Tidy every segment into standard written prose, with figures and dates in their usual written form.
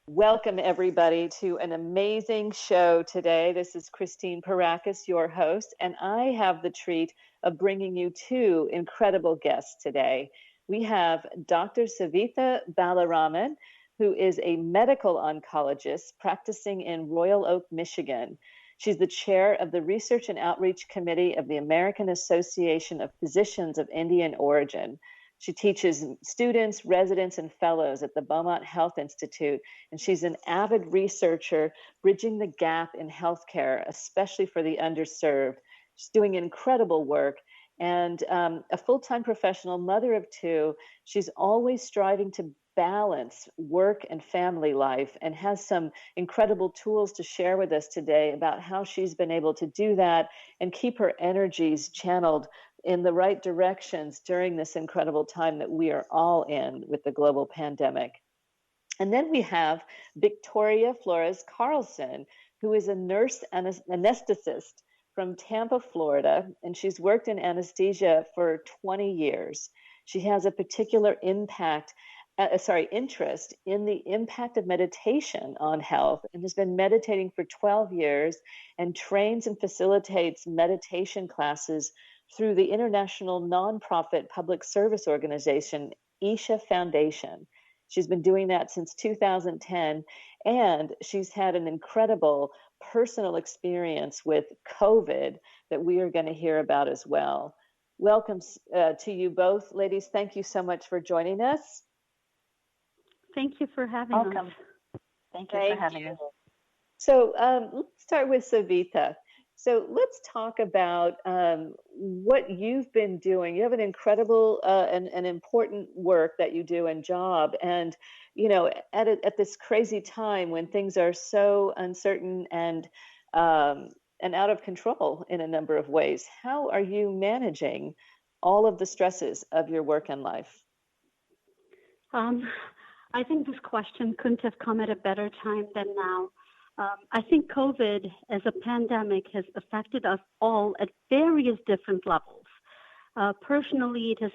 Welcome, everybody, to an amazing show today. This is Christine Parakis, your host, and I have the treat of bringing you two incredible guests today. We have Dr. Savitha Balaraman, who is a medical oncologist practicing in Royal Oak, Michigan. She's the chair of the Research and Outreach Committee of the American Association of Physicians of Indian Origin. She teaches students, residents, and fellows at the Beaumont Health Institute, and she's an avid researcher bridging the gap in healthcare, especially for the underserved. She's doing incredible work, and a full-time professional mother of two. She's always striving to balance work and family life, and has some incredible tools to share with us today about how she's been able to do that and keep her energies channeled in the right directions during this incredible time that we are all in with the global pandemic. And then we have Victoria Flores Carlson, who is a nurse anesthetist from Tampa, Florida, and she's worked in anesthesia for 20 years. She has a particular interest in the impact of meditation on health, and has been meditating for 12 years and trains and facilitates meditation classes through the international nonprofit public service organization, Isha Foundation. She's been doing that since 2010, and she's had an incredible personal experience with COVID that we are going to hear about as well. Welcome to you both, ladies. Thank you so much for joining us. Thank you for having us. Thank you for having us. So let's start with Savitha. So let's talk about what you've been doing. You have an incredible and important work that you do and job. And, you know, at this crazy time when things are so uncertain and out of control in a number of ways, how are you managing all of the stresses of your work and life? I think this question couldn't have come at a better time than now. I think COVID as a pandemic has affected us all at various different levels. Personally, it has,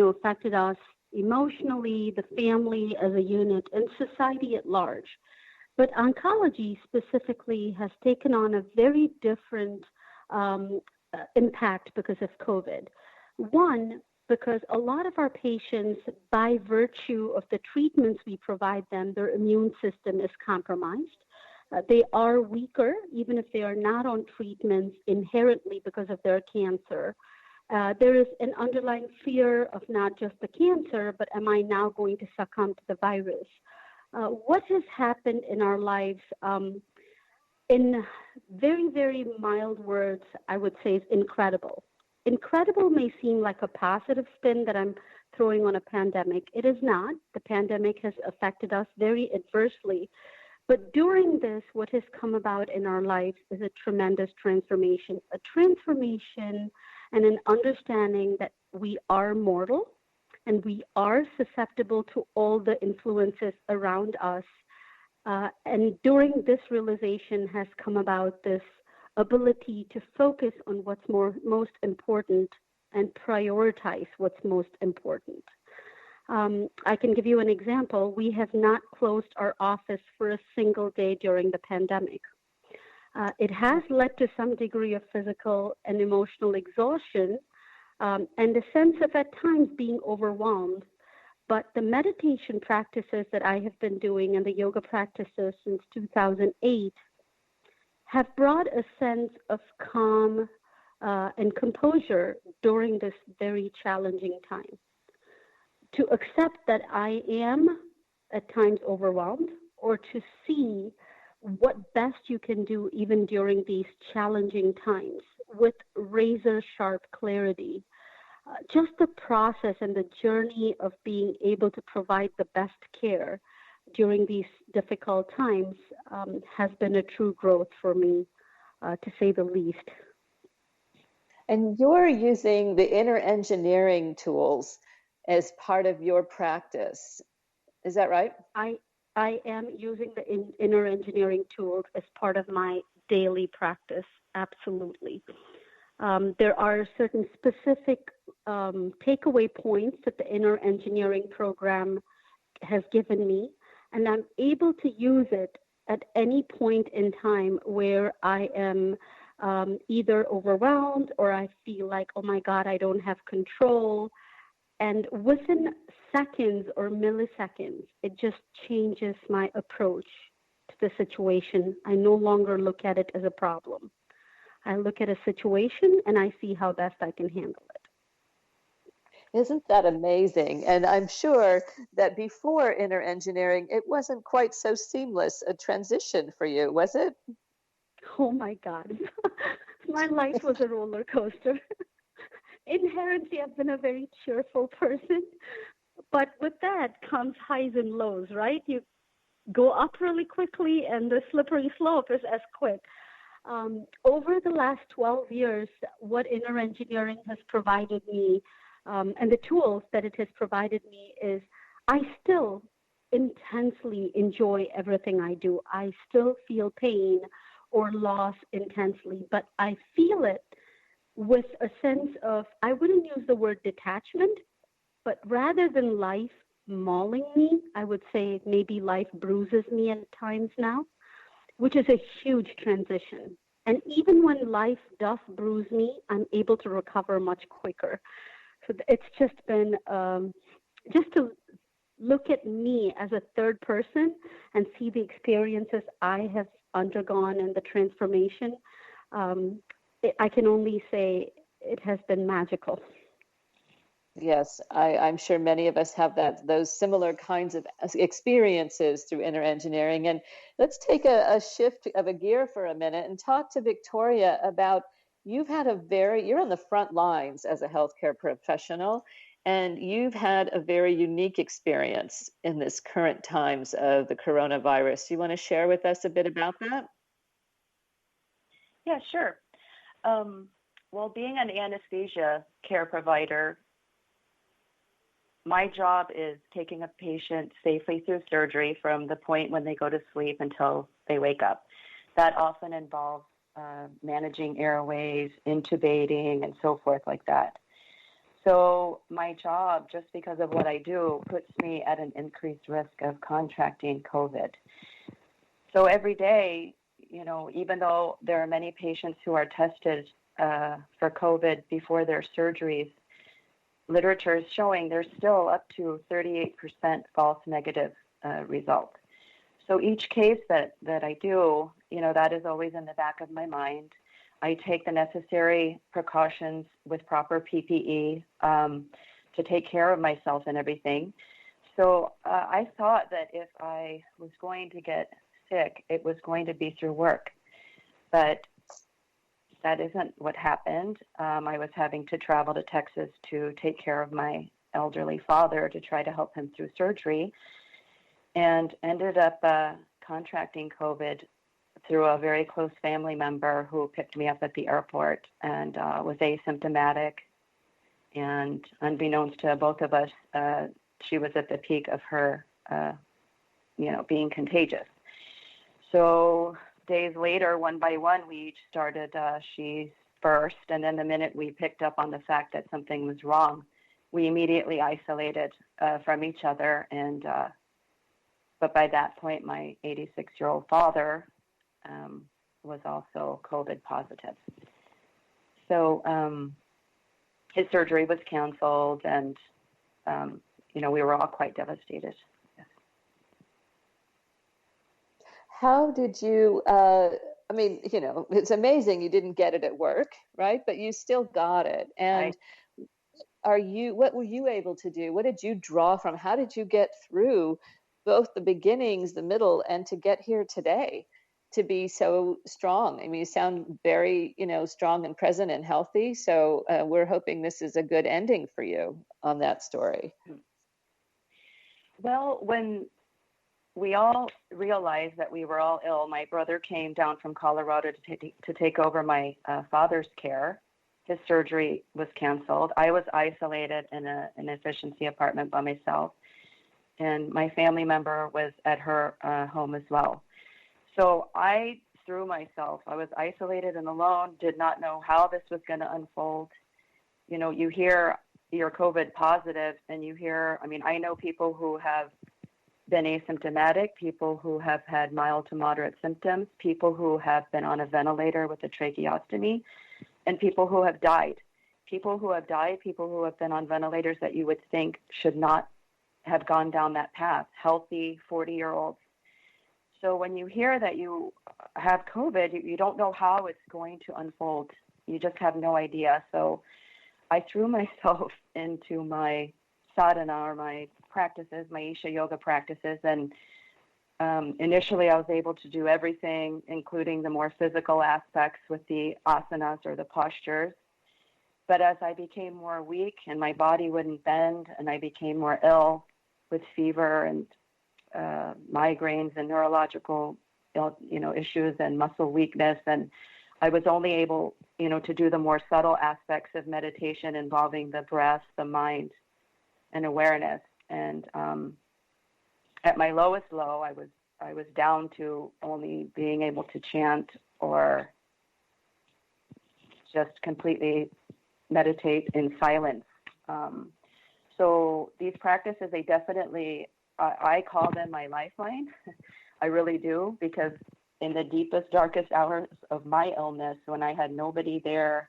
affected us emotionally, the family as a unit, and society at large. But oncology specifically has taken on a very different impact because of COVID. One, because a lot of our patients, by virtue of the treatments we provide them, their immune system is compromised. They are weaker, even if they are not on treatments inherently because of their cancer. There is an underlying fear of not just the cancer, but am I now going to succumb to the virus? What has happened in our lives, in very, very mild words, I would say is incredible. Incredible may seem like a positive spin that I'm throwing on a pandemic. It is not. The pandemic has affected us very adversely. But during this, what has come about in our lives is a tremendous transformation and an understanding that we are mortal and we are susceptible to all the influences around us. And during this realization has come about this ability to focus on what's most important and prioritize what's most important. I can give you an example. We have not closed our office for a single day during the pandemic. It has led to some degree of physical and emotional exhaustion and a sense of at times being overwhelmed. But the meditation practices that I have been doing and the yoga practices since 2008 have brought a sense of calm and composure during this very challenging time. To accept that I am at times overwhelmed, or to see what best you can do even during these challenging times with razor sharp clarity. Just the process and the journey of being able to provide the best care during these difficult times has been a true growth for me, to say the least. And you're using the inner engineering tools as part of your practice. Is that right? I am using the inner engineering tools as part of my daily practice, absolutely. There are certain specific takeaway points that the inner engineering program has given me and I'm able to use it at any point in time where I am either overwhelmed or I feel like, oh my God, I don't have control. And within seconds or milliseconds, it just changes my approach to the situation. I no longer look at it as a problem. I look at a situation and I see how best I can handle it. Isn't that amazing? And I'm sure that before inner engineering, it wasn't quite so seamless a transition for you, was it? Oh my God. My life was a roller coaster. Inherently, I've been a very cheerful person, but with that comes highs and lows, right? You go up really quickly and the slippery slope is as quick. Over the last 12 years, what inner engineering has provided me and the tools that it has provided me is I still intensely enjoy everything I do. I still feel pain or loss intensely, but I feel it with a sense of, I wouldn't use the word detachment, but rather than life mauling me, I would say maybe life bruises me at times now, which is a huge transition. And even when life does bruise me, I'm able to recover much quicker. So it's just been just to look at me as a third person and see the experiences I have undergone and the transformation. I can only say it has been magical. Yes, I'm sure many of us have those similar kinds of experiences through inner engineering. And let's take a shift of a gear for a minute and talk to Victoria about you're on the front lines as a healthcare professional, and you've had a very unique experience in this current times of the coronavirus. You want to share with us a bit about that? Yeah, sure. Well, being an anesthesia care provider, my job is taking a patient safely through surgery from the point when they go to sleep until they wake up. That often involves managing airways, intubating, and so forth like that. So my job, just because of what I do, puts me at an increased risk of contracting COVID. So every day, even though there are many patients who are tested for COVID before their surgeries, literature is showing there's still up to 38% false negative results. So each case that I do, that is always in the back of my mind. I take the necessary precautions with proper PPE to take care of myself and everything. So I thought that if I was going to get sick, it was going to be through work. But that isn't what happened. I was having to travel to Texas to take care of my elderly father to try to help him through surgery, and ended up contracting COVID through a very close family member who picked me up at the airport and was asymptomatic. And unbeknownst to both of us, she was at the peak of her, being contagious. So days later, one by one, we each started, she first, and then the minute we picked up on the fact that something was wrong, we immediately isolated from each other. And but by that point, my 86-year-old father was also COVID positive. So his surgery was canceled, and we were all quite devastated. How did you, it's amazing you didn't get it at work, right? But you still got it. And what were you able to do? What did you draw from? How did you get through both the beginnings, the middle, and to get here today to be so strong? I mean, you sound very, strong and present and healthy. So we're hoping this is a good ending for you on that story. Well, when we all realized that we were all ill, my brother came down from Colorado to take over my father's care. His surgery was canceled. I was isolated in an efficiency apartment by myself, and my family member was at her home as well. So I threw myself. I was isolated and alone, did not know how this was going to unfold. You hear you're COVID positive, and you hear, I know people who have been asymptomatic, people who have had mild to moderate symptoms, people who have been on a ventilator with a tracheostomy, and people who have died. People who have died, people who have been on ventilators that you would think should not have gone down that path, healthy 40-year-olds. So when you hear that you have COVID, you don't know how it's going to unfold. You just have no idea. So I threw myself into my sadhana, or my practices, my Isha yoga practices, and initially I was able to do everything, including the more physical aspects with the asanas or the postures. But as I became more weak and my body wouldn't bend, and I became more ill with fever and migraines and neurological issues and muscle weakness, and I was only able to do the more subtle aspects of meditation involving the breath, the mind, and awareness. And at my lowest low, I was down to only being able to chant or just completely meditate in silence. So these practices, they definitely, I call them my lifeline. I really do, because in the deepest, darkest hours of my illness, when I had nobody there,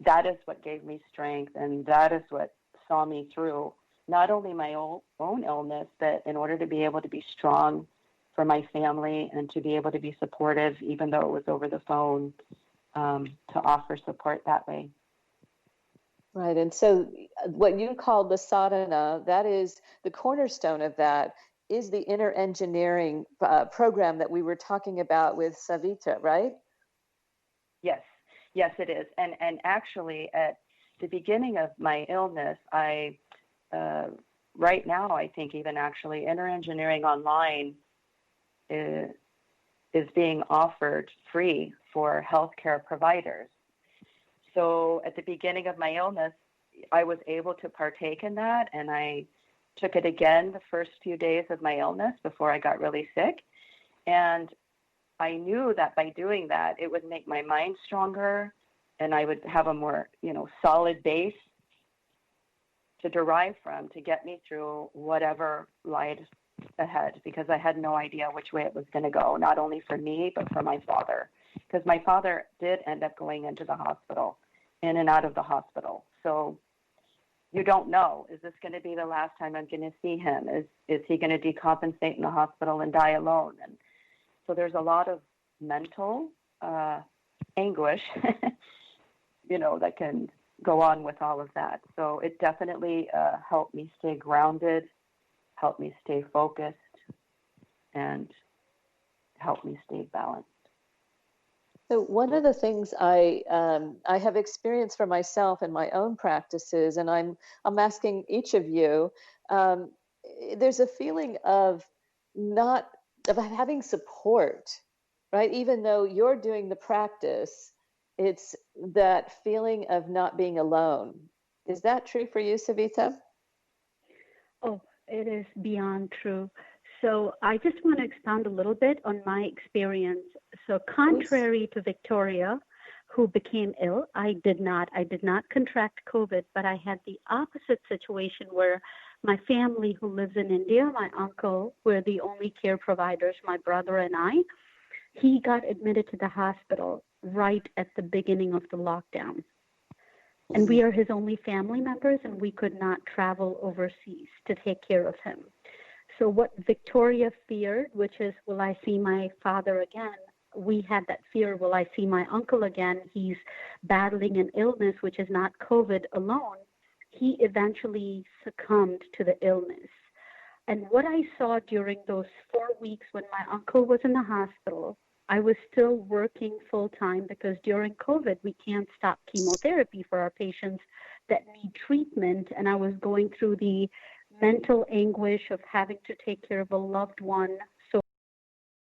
that is what gave me strength, and that is what saw me through not only my own illness, but in order to be able to be strong for my family and to be able to be supportive, even though it was over the phone, to offer support that way. Right. And so what you call the sadhana, that is the cornerstone of that, is the inner engineering program that we were talking about with Savitha, right? Yes, it is. And actually, at the beginning of my illness, right now, I think even actually inner engineering online is being offered free for healthcare providers. So at the beginning of my illness, I was able to partake in that, and I took it again the first few days of my illness before I got really sick. And I knew that by doing that, it would make my mind stronger, and I would have a more, solid base to derive from to get me through whatever lied ahead, because I had no idea which way it was going to go, not only for me, but for my father. Because my father did end up going into the hospital, in and out of the hospital. So you don't know, is this going to be the last time I'm going to see him? Is he going to decompensate in the hospital and die alone? And so there's a lot of mental anguish, that can go on with all of that. So it definitely helped me stay grounded, helped me stay focused, and helped me stay balanced. So one of the things I have experienced for myself in my own practices, and I'm asking each of you, there's a feeling of having support, right? Even though you're doing the practice, it's that feeling of not being alone. Is that true for you, Savitha? Oh, it is beyond true. So I just want to expound a little bit on my experience. So contrary to Victoria, who became ill, I did not contract COVID, but I had the opposite situation where my family who lives in India, my uncle, were the only care providers, my brother and I. He got admitted to the hospital right at the beginning of the lockdown. And we are his only family members, and we could not travel overseas to take care of him. So what Victoria feared, which is, will I see my father again? We had that fear, will I see my uncle again? He's battling an illness, which is not COVID alone. He eventually succumbed to the illness. And what I saw during those 4 weeks when my uncle was in the hospital, I was still working full time, because during COVID, we can't stop chemotherapy for our patients that need treatment. And I was going through the mental anguish of having to take care of a loved one